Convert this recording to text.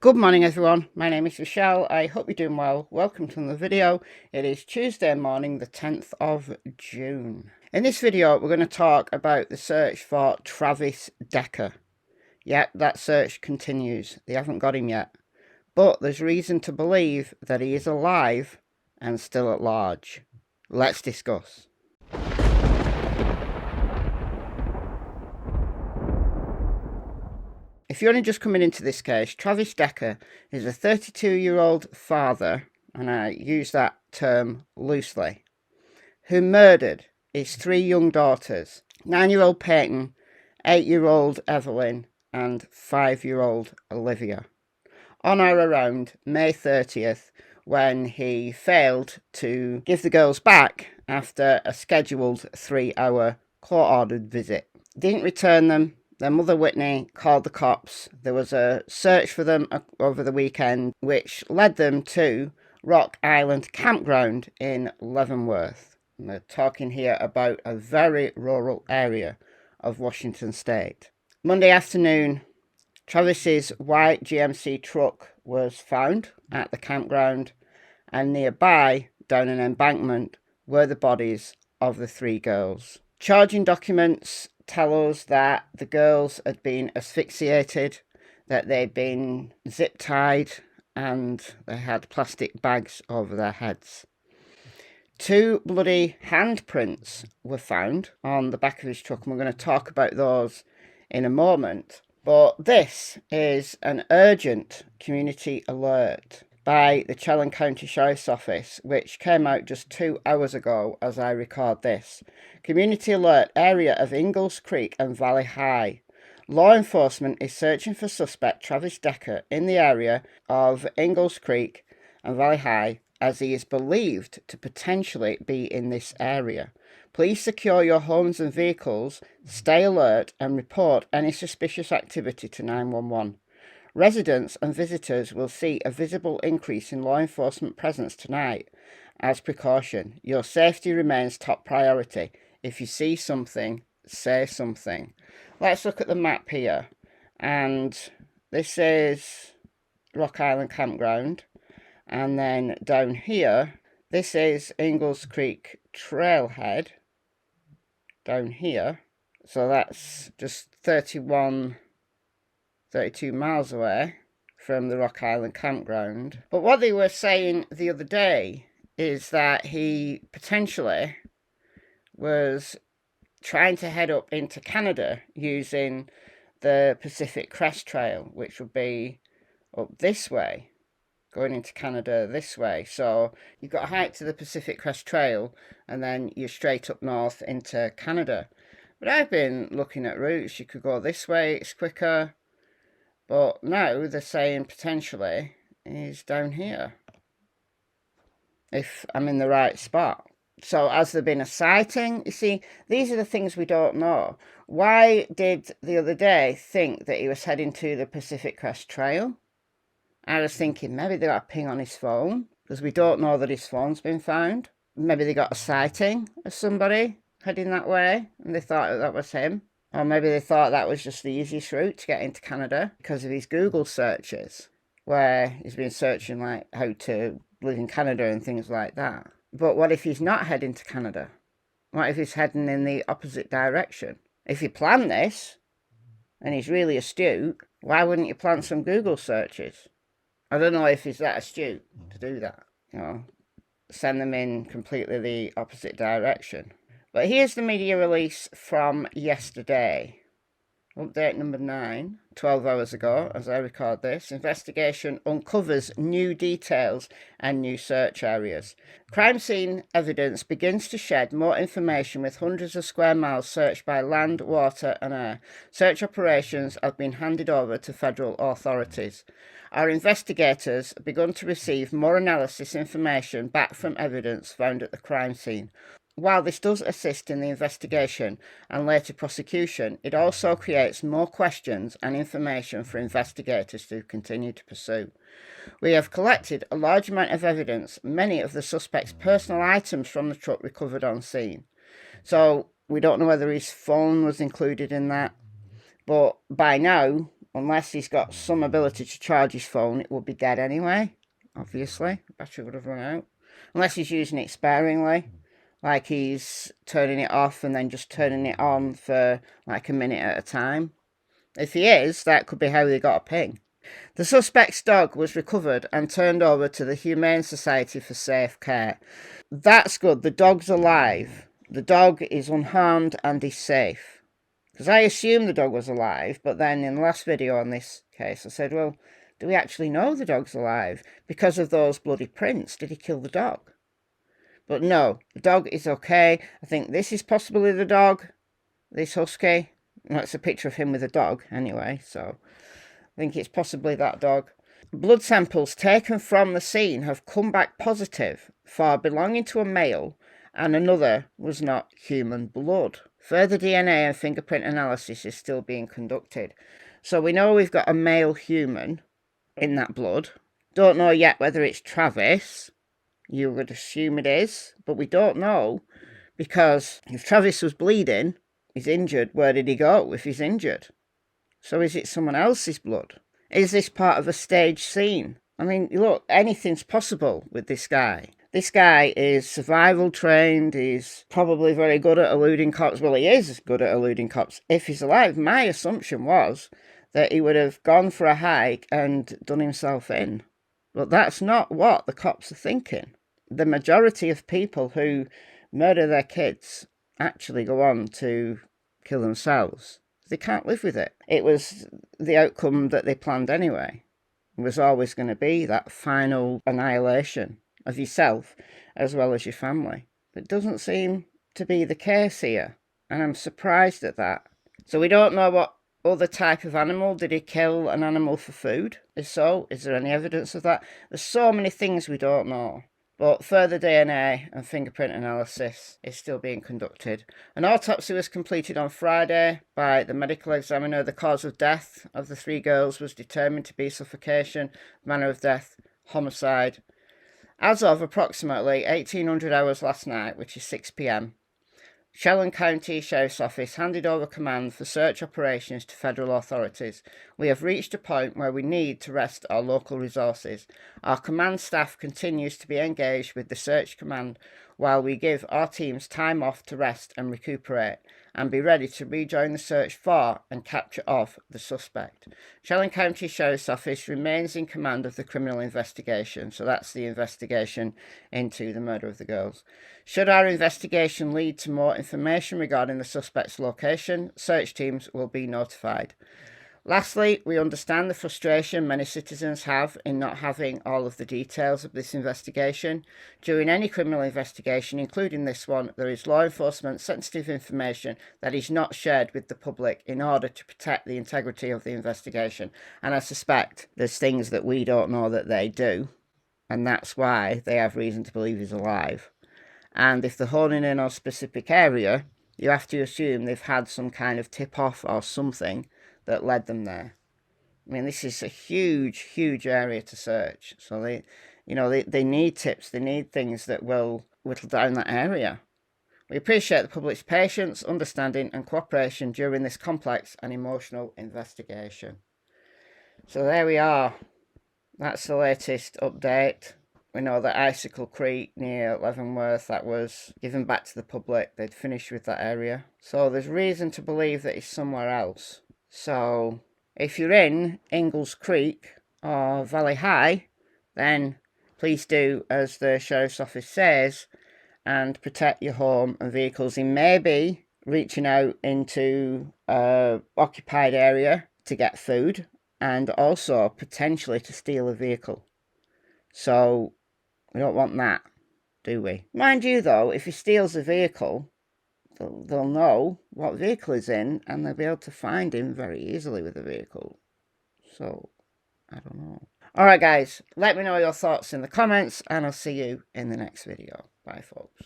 Good morning everyone, my name is Michelle. I hope you're doing well. Welcome to another video. It is Tuesday morning, the 10th of June. In this video, we're going to talk about the search for Travis Decker. Yep, that search continues. They haven't got him yet. But there's reason to believe that he is alive and still at large. Let's discuss. If you're only just coming into this case, Travis Decker is a 32-year-old father, and I use that term loosely, who murdered his three young daughters, 9-year-old Peyton, 8-year-old Evelyn, and 5-year-old Olivia, on or around May 30th, when he failed to give the girls back after a scheduled 3-hour court-ordered visit. Didn't return them. Their mother, Whitney, called the cops. There was a search for them over the weekend, which led them to Rock Island Campground in Leavenworth. And we're talking here about a very rural area of Washington State. Monday afternoon, Travis's white GMC truck was found at the campground, and nearby, down an embankment, were the bodies of the three girls. Charging documents tell us that the girls had been asphyxiated, that they'd been zip tied, and they had plastic bags over their heads. 2 bloody handprints were found on the back of his truck, and we're going to talk about those in a moment. But this is an urgent community alert by the Chelan County Sheriff's Office, which came out just 2 hours ago as I record this. Community alert, area of Ingalls Creek and Valley High. Law enforcement is searching for suspect Travis Decker in the area of Ingalls Creek and Valley High, as he is believed to potentially be in this area. Please secure your homes and vehicles, stay alert, and report any suspicious activity to 911. Residents and visitors will see a visible increase in law enforcement presence tonight. As precaution, your safety remains top priority. If you see something, say something. Let's look at the map here. And this is Rock Island Campground. And then down here, this is Ingalls Creek Trailhead. Down here. So that's just 32 miles away from the Rock Island Campground. But what they were saying the other day is that he potentially was trying to head up into Canada using the Pacific Crest Trail, which would be up this way, going into Canada this way. So you've got a hike to the Pacific Crest Trail, and then you're straight up north into Canada. But I've been looking at routes. You could go this way, it's quicker. But now they're saying potentially he's down here, if I'm in the right spot. So has there been a sighting? You see, these are the things we don't know. Why did the other day think that he was heading to the Pacific Crest Trail? I was thinking maybe they got a ping on his phone, because we don't know that his phone's been found. Maybe they got a sighting of somebody heading that way, and they thought that was him. Or maybe they thought that was just the easiest route to get into Canada because of his Google searches, where he's been searching like how to live in Canada and things like that. But what if he's not heading to Canada? What if he's heading in the opposite direction? If you plan this, and he's really astute, why wouldn't you plan some Google searches? I don't know if he's that astute to do that. You know, send them in completely the opposite direction. But here's the media release from yesterday. Update number 9, 12 hours ago, as I record this. Investigation uncovers new details and new search areas. Crime scene evidence begins to shed more information with hundreds of square miles searched by land, water and air. Search operations have been handed over to federal authorities. Our investigators have begun to receive more analysis information back from evidence found at the crime scene. While this does assist in the investigation and later prosecution, it also creates more questions and information for investigators to continue to pursue. We have collected a large amount of evidence, many of the suspect's personal items from the truck recovered on scene. So we don't know whether his phone was included in that, but by now unless he's got some ability to charge his phone, it would be dead anyway, obviously. The battery would have run out. Unless he's using it sparingly, like he's turning it off and then just turning it on for like a minute at a time. If he is, that could be how they got a ping. The suspect's dog was recovered and turned over to the Humane Society for safe care. That's good. The dog's alive. The dog is unharmed and is safe. Because I assumed the dog was alive, but then in the last video on this case, I said, well, do we actually know the dog's alive? Because of those bloody prints, did he kill the dog? But no, the dog is okay. I think this is possibly the dog, this husky. That's a picture of him with a dog, anyway, so I think it's possibly that dog. Blood samples taken from the scene have come back positive for belonging to a male, and another was not human blood. Further DNA and fingerprint analysis is still being conducted. So we know we've got a male human in that blood. Don't know yet whether it's Travis. You would assume it is, but we don't know, because if Travis was bleeding, he's injured, where did he go if he's injured? So is it someone else's blood? Is this part of a staged scene? I mean, look, anything's possible with this guy. This guy is survival trained. He's probably very good at eluding cops. Well, he is good at eluding cops. If he's alive, my assumption was that he would have gone for a hike and done himself in. But that's not what the cops are thinking. The majority of people who murder their kids actually go on to kill themselves. They can't live with it. It was the outcome that they planned anyway. It was always going to be that final annihilation of yourself as well as your family. But it doesn't seem to be the case here, and I'm surprised at that. So we don't know what other type of animal. Did he kill an animal for food? If so, is there any evidence of that? There's so many things we don't know. But further DNA and fingerprint analysis is still being conducted. An autopsy was completed on Friday by the medical examiner. The cause of death of the 3 girls was determined to be suffocation, manner of death, homicide. As of approximately 1800 hours last night, which is 6 p.m, Chelan County Sheriff's Office handed over command for search operations to federal authorities. We have reached a point where we need to rest our local resources. Our command staff continues to be engaged with the search command while we give our teams time off to rest and recuperate and be ready to rejoin the search for and capture of the suspect. Chelan County Sheriff's Office remains in command of the criminal investigation. So that's the investigation into the murder of the girls. Should our investigation lead to more information regarding the suspect's location, search teams will be notified. Lastly, we understand the frustration many citizens have in not having all of the details of this investigation. During any criminal investigation, including this one, there is law enforcement sensitive information that is not shared with the public in order to protect the integrity of the investigation. And I suspect there's things that we don't know that they do, and that's why they have reason to believe he's alive. And if they're honing in on a specific area, you have to assume they've had some kind of tip-off or something that led them there. I mean, this is a huge, huge area to search. So they need tips. They need things that will whittle down that area. We appreciate the public's patience, understanding and cooperation during this complex and emotional investigation. So there we are. That's the latest update. We know that Icicle Creek near Leavenworth, that was given back to the public. They'd finished with that area. So there's reason to believe that he's somewhere else. So if you're in Ingalls Creek or Valley High, then please do as the Sheriff's Office says and protect your home and vehicles. He may be reaching out into an occupied area to get food and also potentially to steal a vehicle. So we don't want that, do we? Mind you though, if he steals a vehicle, they'll know what vehicle he's in and they'll be able to find him very easily with the vehicle. So, I don't know. Alright guys, let me know your thoughts in the comments and I'll see you in the next video. Bye folks.